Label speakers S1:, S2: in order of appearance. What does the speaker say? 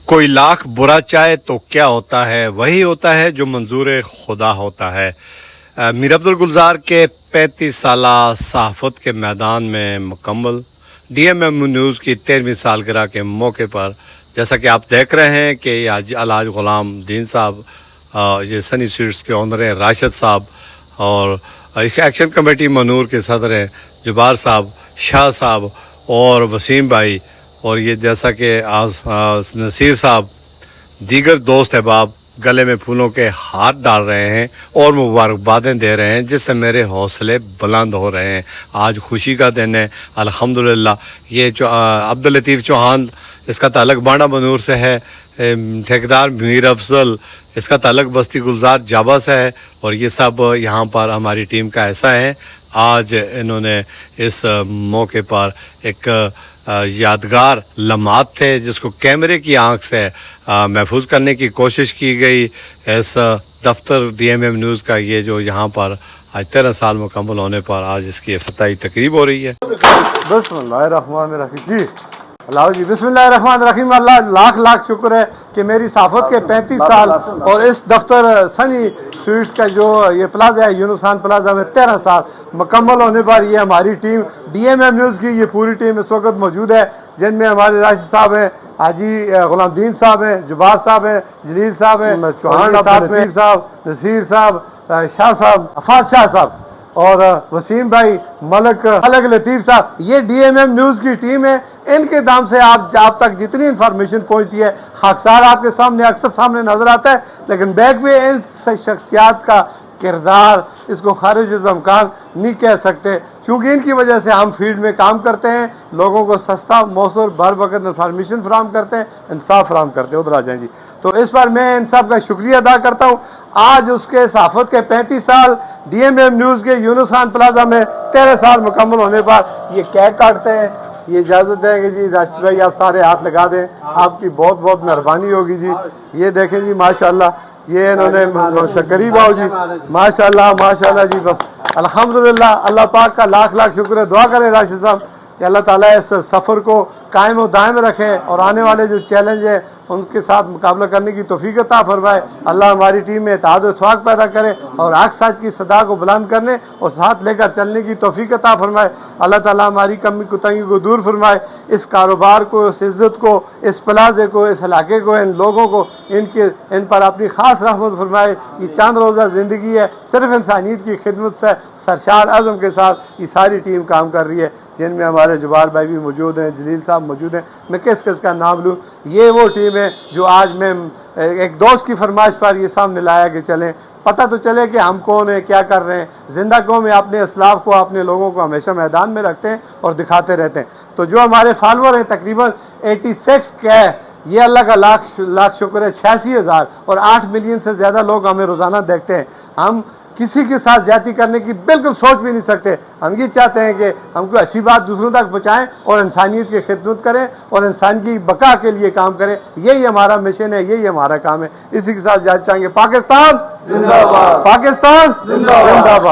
S1: کوئی لاکھ برا چاہے تو کیا ہوتا ہے، وہی ہوتا ہے جو منظور خدا ہوتا ہے۔ میر عبدالگلزار کے 35 سالہ صحافت کے میدان میں مکمل ڈی ایم ایم نیوز کی 13ویں سالگرہ کے موقع پر جیسا کہ آپ دیکھ رہے ہیں کہ الحاج غلام دین صاحب، یہ سنی سویٹس کے اونر ہیں راشد صاحب، اور ایکشن کمیٹی منور کے صدر ہیں جبار صاحب، شاہ صاحب اور وسیم بھائی، اور یہ جیسا کہ نصیر صاحب، دیگر دوست احباب گلے میں پھولوں کے ہاتھ ڈال رہے ہیں اور مبارکبادیں دے رہے ہیں، جس سے میرے حوصلے بلند ہو رہے ہیں۔ آج خوشی کا دن ہے الحمدللہ۔ یہ جو عبداللطیف چوہان، اس کا تعلق بانڈا منور سے ہے، ٹھیکیدار میر افضل، اس کا تعلق بستی گلزار جابا سے ہے، اور یہ سب یہاں پر ہماری ٹیم کا حصہ ہیں۔ آج انہوں نے اس موقع پر ایک یادگار لمحات تھے جس کو کیمرے کی آنکھ سے محفوظ کرنے کی کوشش کی گئی۔ اس دفتر ڈی ایم ایم نیوز کا یہ جو یہاں پر آج 13 سال مکمل ہونے پر آج اس کی افتتاحی تقریب ہو رہی ہے۔
S2: بسم اللہ الرحمن الرحیم جی اللہ جی بسم اللہ الرحمن الرحیم۔ اللہ لاکھ لاکھ شکر ہے کہ میری صحافت کے 35 سال اور اس دفتر سنی سویٹس کا جو یہ پلازا ہے یونس خان پلازا میں 13 سال مکمل ہونے پر یہ ہماری team D M M news کی یہ پوری ٹیم اس وقت موجود ہے، جن میں ہمارے راشد صاحب ہیں، حاجی غلام دین صاحب ہیں، جبار صاحب ہیں، جلیل صاحب ہیں، چوہان صاحب، نصیر صاحب، شاہ صاحب، افاد شاہ صاحب اور وسیم بھائی، ملک لطیف صاحب، یہ ڈی ایم ایم نیوز کی ٹیم ہے۔ ان کے نام سے آپ تک جتنی انفارمیشن پہنچتی ہے، خاکسار آپ کے سامنے اکثر سامنے نظر آتا ہے، لیکن بیک میں ان شخصیات کا کردار اس کو خارج از امکان نہیں کہہ سکتے، چونکہ ان کی وجہ سے ہم فیلڈ میں کام کرتے ہیں، لوگوں کو سستا مؤثر بر وقت انفارمیشن فراہم کرتے ہیں، انصاف فراہم کرتے ہیں۔ ادھر آ جائیں جی۔ تو اس پر میں ان سب کا شکریہ ادا کرتا ہوں۔ آج اس کے صحافت کے 35 سال ڈی ایم ایم نیوز کے یونس خان پلازا میں 13 سال مکمل ہونے پر یہ کیک کاٹتے ہیں۔ یہ اجازت دیں گے جی راشد بھائی، آپ سارے ہاتھ لگا دیں، آپ کی بہت بہت مہربانی ہوگی جی۔ یہ دیکھیں جی ماشاءاللہ، یہ انہوں نے قریب آؤ جی، ماشاءاللہ جی، بس الحمدللہ۔ اللہ پاک کا لاکھ لاکھ شکر ہے۔ دعا کریں راشد صاحب کہ اللہ تعالیٰ اس سفر کو قائم و دائم رکھے اور آنے والے جو چیلنج ہیں ان کے ساتھ مقابلہ کرنے کی توفیق عطا فرمائے۔ اللہ ہماری ٹیم میں اتحاد و اتفاق پیدا کرے اور حق سچ کی صدا کو بلند کرنے اور ساتھ لے کر چلنے کی توفیق عطا فرمائے۔ اللہ تعالیٰ ہماری کمی کوتاہی کو دور فرمائے۔ اس کاروبار کو، اس عزت کو، اس پلازے کو، اس علاقے کو، ان لوگوں کو ان پر اپنی خاص رحمت فرمائے۔ یہ چند روزہ زندگی ہے، صرف انسانیت کی خدمت سے سرشار عزم کے ساتھ یہ ساری ٹیم کام کر رہی ہے، جن میں ہمارے جبار بھائی بھی موجود ہیں، جلیل صاحب موجود ہیں۔ میں کس کا نام لوں؟ یہ وہ ٹیم ہے جو آج میں ایک دوست کی فرمائش پر یہ سامنے لایا کہ چلیں، پتہ تو چلے کہ ہم کون ہیں، کیا کر رہے ہیں۔ زندہ قوم میں اپنے اسلاف کو، اپنے لوگوں کو ہمیشہ میدان میں رکھتے ہیں اور دکھاتے رہتے ہیں۔ تو جو ہمارے فالوور ہیں تقریباً 86 کے، یہ اللہ کا لاکھ شکر ہے، 86,000 اور 8 ملین سے زیادہ لوگ ہمیں روزانہ دیکھتے ہیں۔ ہم کسی کے ساتھ زیادتی کرنے کی بالکل سوچ بھی نہیں سکتے۔ ہم یہ چاہتے ہیں کہ ہم کو اچھی بات دوسروں تک پہنچائیں اور انسانیت کی خدمت کریں اور انسان کی بقا کے لیے کام کریں۔ یہی ہمارا مشن ہے، یہی ہمارا کام ہے۔ اسی کے ساتھ جانا چاہیں گے پاکستان زندہ باد، پاکستان زندہ باد۔